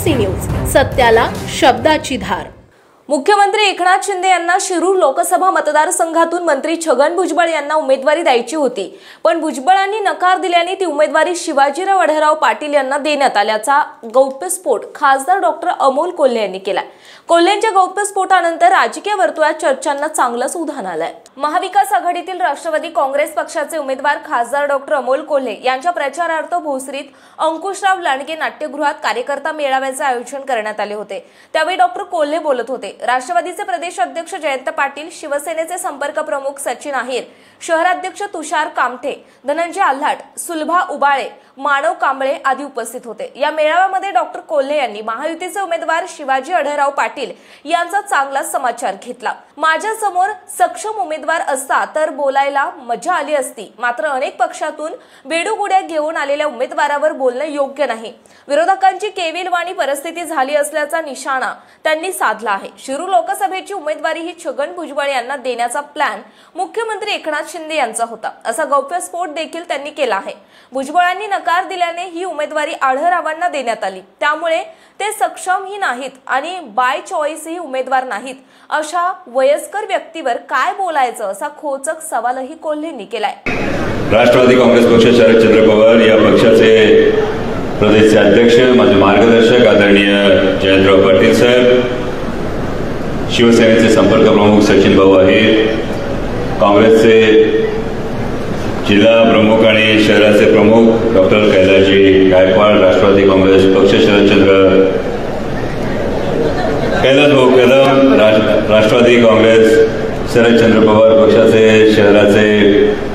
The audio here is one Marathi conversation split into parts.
MIC न्यूज, सत्याला शब्दाची धार। मुख्यमंत्री एकनाथ शिंदे यांना शिरूर लोकसभा मतदारसंघातून मंत्री छगन भुजबळ यांना उमेदवारी द्यायची होती, पण भुजबळांनी नकार दिल्याने ती उमेदवारी शिवाजीराव अढळराव पाटील यांना देण्यात आल्याचा गौप्यस्फोट खासदार डॉक्टर अमोल कोल्हे यांनी केला। कोल्हेंच्या गौप्यस्फोटानंतर राजकीय वर्तुळात चर्चांना चांगलंच उधाण आलंय। महाविकास आघाडीतील राष्ट्रवादी काँग्रेस पक्षाचे उमेदवार खासदार डॉक्टर अमोल कोल्हे यांच्या प्रचारार्थ भोसरीत अंकुशराव लांडगे नाट्यगृहात कार्यकर्ता मेळाव्याचे आयोजन करण्यात आले होते। त्यावेळी डॉक्टर कोल्हे बोलत होते। राष्ट्रवादीचे प्रदेश अध्यक्ष जयंत पाटील, शिवसेनेचे संपर्क प्रमुख सचिन आहेर, शहराध्यक्ष तुषार कामठे, धनंजय आल्हाट, सुलभा उबाळे, मानव कांबळे आदी उपस्थित होते। या मेळाव्यामध्ये डॉक्टर कोल्हे यांनी महायुतीचे उमेदवार शिवाजी अढळराव पाटील यांचा चांगला समाचार घेतला। माझ्या समोर सक्षम उमेदवार असता तर बोलायला मजा आली असती, मात्र अनेक पक्षातून बेडूगुड्या घेऊन आलेल्या उमेदवारावर बोलणं योग्य नाही। विरोधकांची केविलवाणी परिस्थिती झाली असल्याचा निशाणा त्यांनी साधला आहे। शिरूर लोकसभेची उमेदवारी ही छगन भुजबळ यांना देण्याचा प्लॅन मुख्यमंत्री एकनाथ शिंदे यांचा होता, असा गौप्यस्फोट देखील त्यांनी केला आहे। भुजबळांनी नकार दिल्याने ही उमेदवारी अढळरावांना देण्यात आली, त्यामुळे ते सक्षमही नाहीत आणि बाय चॉईस ही उमेदवार नाहीत। अशा वयस्कर व्यक्तीवर काय बोलायचं, असा खोचक सवालही कोल्हेंनी केलाय। राष्ट्रवादी काँग्रेस पक्ष शरदचंद्र पवार या पक्षाचे प्रदेश अध्यक्ष, माझे मार्गदर्शक आदरणीय जयंतराव पाटील साहेब, शिवसेनेचे संपर्क प्रमुख सचिन भाऊ आहेर, काँग्रेसचे जिल्हा प्रमुख आणि शहराचे प्रमुख डॉक्टर कैलासजी गायकवाड, राष्ट्रवादी काँग्रेस पक्ष कैलास भाऊ कदम, राष्ट्रवादी काँग्रेस शरदचंद्र पवार पक्षाचे शहराचे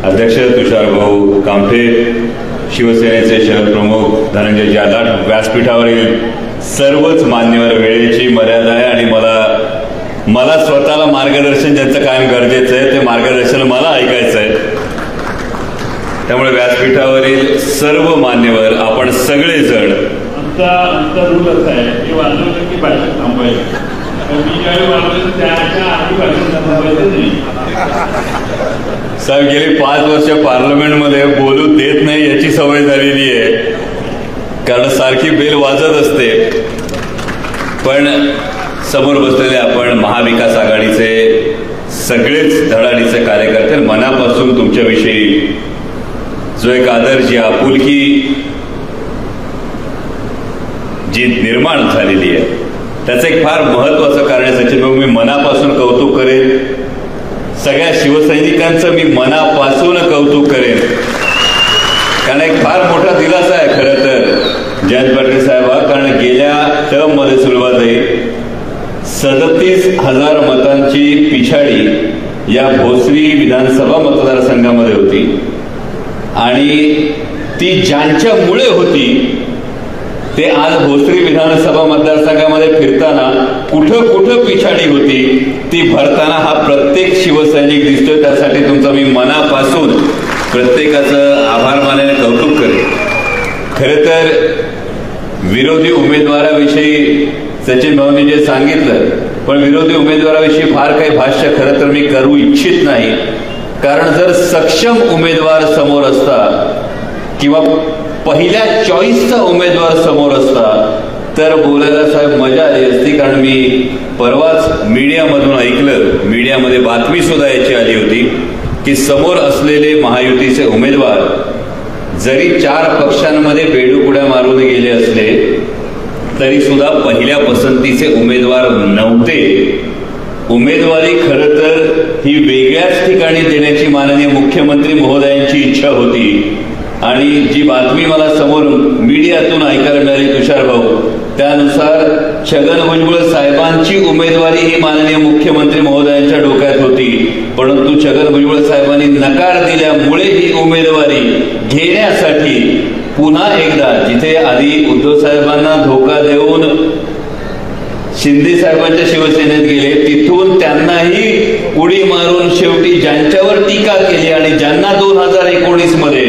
अध्यक्ष तुषार भाऊ कामठे, शिवसेनेचे शहर प्रमुख धनंजय आल्हाट, व्यासपीठावरील सर्वच मान्यवर, वेळेची मर्यादा आहे आणि मला स्वतःला मार्गदर्शन ज्यांचं कायम गरजेचं आहे ते मार्गदर्शन मला ऐकायचं आहे। त्यामुळे व्यासपीठावरील सर्व मान्यवर, आपण सगळेजण, आमचा रूल असा आहे की वाजवलं की भाषण थांबवायचं, मी ज्यावेळी वाजवलं त्याच्या आधी भाषण थांबवायचं नाही। साहेब, गेली 5 वर्ष पार्लमेंटमध्ये बोलू देत नाही याची सवय झालेली आहे, कारण सारखी बेल वाजत असते। पण समोर बसलेले आपण महाविकास आघाडीचे सगळेच धडाडीचे कार्यकर्ते, मनापासून तुमच्याविषयी जो एक आदर, जी आपुलकी जी निर्माण झालेली आहे, त्याचं एक फार महत्वाचं कारण आहे सचिन भाऊ, मी मनापासून कौतुक करेन। सगळ्या शिवसैनिकांचं मी मनापासून कौतुक करेन, कारण एक फार मोठा दिलासा आहे खरं तर जयंत पाटील साहेब, कारण गेल्या टर्ममध्ये सुरुवात 37,000 मतांची पिछाडी या भोसरी विधानसभा मतदारसंघामध्ये होती आणि ती ज्यांच्यामुळे होती ते आज भोसरी विधानसभा मतदारसंघामध्ये फिरताना कुठं कुठं पिछाडी होती ती भरताना हा प्रत्येक शिवसैनिक दिसतोय। त्यासाठी तुमचा मी मनापासून प्रत्येकाचं आभार मानाने कौतुक करेन। खरं तर विरोधी उमेदवाराविषयी सचिन भाऊंनी जे सांगितलं, पण विरोधी उमेदवाराविषयी फार काही भाष्य खरं तर मी करू इच्छित नाही, कारण जर सक्षम उमेदवार समोर असता किंवा पहिल्या चॉईसचा उमेदवार समोर असता तर बोलायला साहेब मजा आली असती। कारण मी परवाच मीडियामधून ऐकलं, मीडियामध्ये बातमी सुद्धा याची आली होती की समोर असलेले महायुतीचे उमेदवार जरी 4 पक्षांमध्ये बेडूकुड्या मारून गेले असले तरी सुद्धा पहिल्या पसंतीचे उमेदवार नव्हते। उमेदवारी खरं तर ही वेगळ्याच ठिकाणी देण्याची माननीय मुख्यमंत्री महोदयांची इच्छा होती आणि जी बातमी मला समोर मीडियातून ऐकायला मिळाली तुषार भाऊ, त्यानुसार छगन भुजबळ साहेबांची उमेदवारी ही माननीय मुख्यमंत्री महोदयांच्या डोक्यात होती, परंतु छगन भुजबळ साहेबांनी नकार दिल्यामुळे ही उमेदवारी घेण्यासाठी पुन्हा एकदा जिथे आधी उद्धव साहेबांना धोका देऊन शिंदे साहेबांच्या शिवसेनेत गेले, तिथून त्यांनाही उडी मारून शेवटी ज्यांच्यावर टीका केली आणि ज्यांना 2019 मध्ये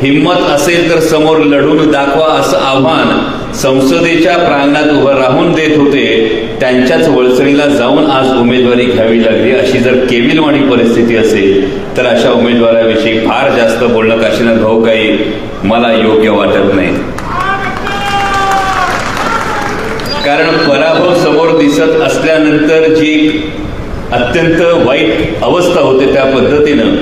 हिम्मत असेल तर समोर लढून दाखवा असं आव्हान संसदेच्या प्रांगणात उभं राहून देत होते, त्यांच्याच वळसणीला जाऊन आज उमेदवारी घ्यावी लागली। अशी जर केविलवाणी परिस्थिती असेल तर अशा उमेदवाराविषयी फार जास्त बोलणं काशीनाथ भाऊ काही मला योग्य वाटत नाही। कारण पराभव समोर दिसत असल्यानंतर जी अत्यंत वाईट अवस्था होते त्या पद्धतीनं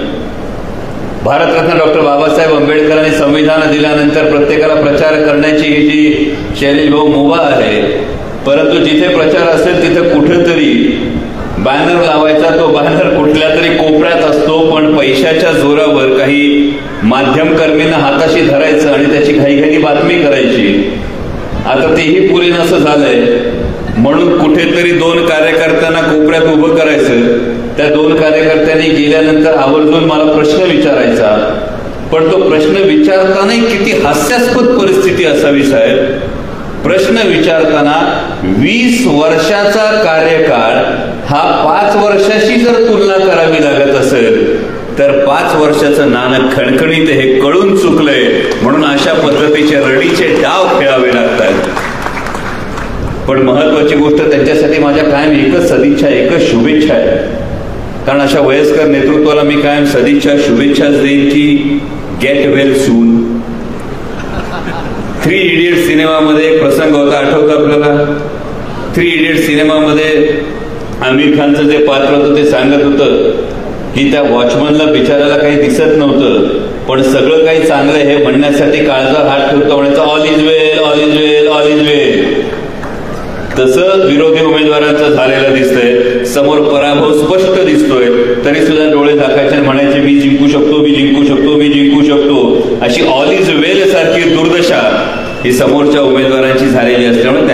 भारतरत्न डॉक्टर बाबासाहेब आंबेडकरांनी संविधान दिल्यानंतर प्रत्येकाला प्रचार करण्याची ही जी शैली मुभा आहे, परंतु जिथे प्रचार असेल तिथे कुठेतरी बॅनर लावायचा, तो बॅनर कुठल्या तरी कोपऱ्यात असतो, पण पैशाच्या जोरावर काही माध्यमकर्मींना हाताशी धरायचं आणि त्याची घाईघाई बातमी करायची. आता तेही पुरे नसं झालंय, म्हणून कुठेतरी 2 कार्यकर्त्यांना कोपऱ्यात उभं करायचं. त्या 2 कार्यकर्त्यांनी गेल्यानंतर आवर्जून मला प्रश्न विचारायचा, पण तो प्रश्न विचारताना किती हास्यास्पद परिस्थिती असावी साहेब. प्रश्न विचारताना 20 वर्षाचा कार्यकाळ हा 5 वर्षाशी जर तुलना करावी लागत असेल तर 5 वर्षाचं नाणं खणखणीत हे कळून चुकलंय, म्हणून अशा पद्धतीचे रडीचे डाव खेळावे लागतात. पण महत्वाची गोष्ट त्यांच्यासाठी माझ्या कायम एकच सदिच्छा, एकच शुभेच्छा आहे. कारण अशा वयस्कर नेतृत्वाला मी कायम सदिच्छा, शुभेच्छाच देईन की गेट वेल सून. 3 इडियट्स सिनेमामध्ये एक प्रसंग होता, आठवतं आपल्याला? 3 इडियट्स सिनेमामध्ये आमिर खानचं जे पात्र होतं ते सांगत होतं की त्या वॉचमनला बिचारायला काही दिसत नव्हतं, पण सगळं काही चांगलं हे म्हणण्यासाठी काळजावर हात ठेवतो, म्हणायचं all is well, all is well, all is well. तसं विरोधी उमेदवारांचं झालेलं दिसतंय. समोर पराभव स्पष्ट दिसतोय, तरी सुद्धा डोळे झाकायचे म्हणायचे मी जिंकू शकतो, मी जिंकू शकतो, मी जिंकू शकतो. अशी ऑल इज वेल सारखी दुर्दशा ही समोरच्या उमेदवारांची झालेली असल्यामुळे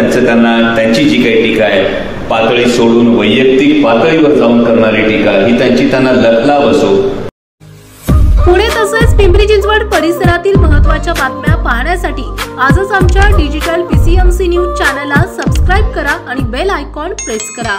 त्यांची जी काही टीका आहे पातळी सोडून वैयक्तिक पातळीवर जाऊन करणारी टीका ही त्यांना लखलाव असो. पुणे तसेच पिंपरी चिंचवड परिसरातील महत्त्वाच्या बातम्या पाहण्यासाठी आजच आमच्या डिजिटल PCMC न्यूज चॅनलला सबस्क्राईब करा आणि बेल आयकॉन प्रेस करा.